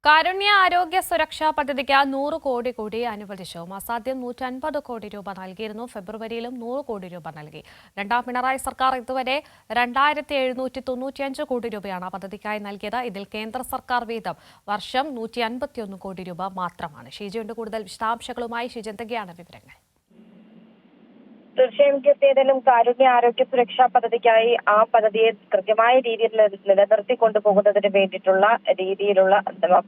കാരുണ്യ ആരോഗ്യ സുരക്ഷാ പദ്ധതിക്ക് 100 കോടി കൂടി അനുവദിച്ചു. മാസാദ്യം 150 കോടി രൂപ നൽകിയിരുന്നു. ഫെബ്രുവരിയിലും 100 കോടി രൂപ നൽകി. രണ്ടാം പിണറായി സർക്കാർ ഇതുവരെ 2795 കോടി രൂപയാണ് പദ്ധതിക്കായി നൽകിയത്. ഇതിൽ കേന്ദ്ര സർക്കാർ വീതം വർഷം 151 കോടി രൂപ മാത്രമാണ്. ഷീജയുണ്ട് കൂടുതൽ വിശദാംശങ്ങളുമായി. ഷീജ, എന്തൊക്കെയാണ് വിവരങ്ങൾ? തീർച്ചയായും ഏതെങ്കിലും കാരുണ്യ ആരോഗ്യ സുരക്ഷാ പദ്ധതിക്കായി ആ പദ്ധതിയെ കൃത്യമായ രീതിയിൽ നിലനിർത്തി കൊണ്ടുപോകുന്നതിന് വേണ്ടിയിട്ടുള്ള രീതിയിലുള്ള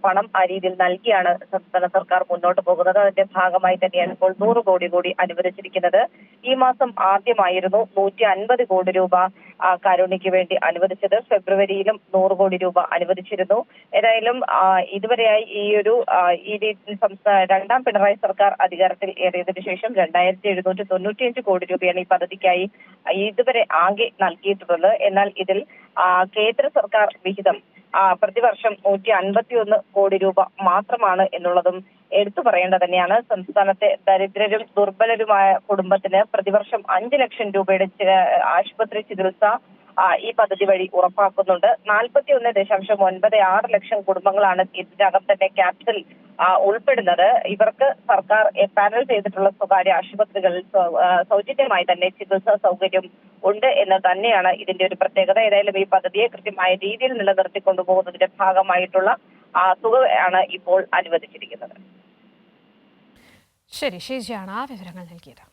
പണം ആ രീതിയിൽ നൽകിയാണ് സംസ്ഥാന സർക്കാർ മുന്നോട്ട് പോകുന്നത്. അതിന്റെ ഭാഗമായി തന്നെയാണ് ഇപ്പോൾ 100 കോടി കൂടി അനുവദിച്ചിരിക്കുന്നത്. ഈ മാസം ആദ്യമായിരുന്നു 150 കോടി രൂപ കാരുണ്യക്ക് വേണ്ടി അനുവദിച്ചത്. ഫെബ്രുവരിയിലും 100 കോടി രൂപ അനുവദിച്ചിരുന്നു. ഏതായാലും ഇതുവരെയായി രണ്ടാം പിണറായി സർക്കാർ അധികാരത്തിൽ ഏറിയതിനു ശേഷം 2795 കോടി രൂപയാണ് ഈ പദ്ധതിക്കായി ഇതുവരെ ആകെ നൽകിയിട്ടുള്ളത്. എന്നാൽ ഇതിൽ കേന്ദ്ര സർക്കാർ വിഹിതം പ്രതിവർഷം 151 കോടി രൂപ മാത്രമാണ് എന്നുള്ളതും എടുത്തു പറയേണ്ടത് തന്നെയാണ്. സംസ്ഥാനത്തെ ദരിദ്രരും ദുർബലരുമായ കുടുംബത്തിന് പ്രതിവർഷം 5 ലക്ഷം രൂപയുടെ ആശുപത്രി ചികിത്സ ഈ പദ്ധതി വഴി ഉറപ്പാക്കുന്നുണ്ട്. 41.96 ലക്ഷം കുടുംബങ്ങളാണ് ഇതിനകം തന്നെ ക്യാപ്സിൽ ഉൾപ്പെടുന്നത്. ഇവർക്ക് സർക്കാർ പാനൽ ചെയ്തിട്ടുള്ള സ്വകാര്യ ആശുപത്രികളിൽ സൗജന്യമായി തന്നെ ചികിത്സാ സൗകര്യം ഉണ്ട് എന്ന് തന്നെയാണ് ഇതിന്റെ ഒരു പ്രത്യേകത. ഏതായാലും ഈ പദ്ധതിയെ കൃത്യമായ രീതിയിൽ നിലനിർത്തി കൊണ്ടുപോകുന്നതിന്റെ ഭാഗമായിട്ടുള്ള തുകയാണ് ഇപ്പോൾ അനുവദിച്ചിരിക്കുന്നത്. ശരി, ഷീജയാണ് ആ വിവരങ്ങൾ നൽകിയത്.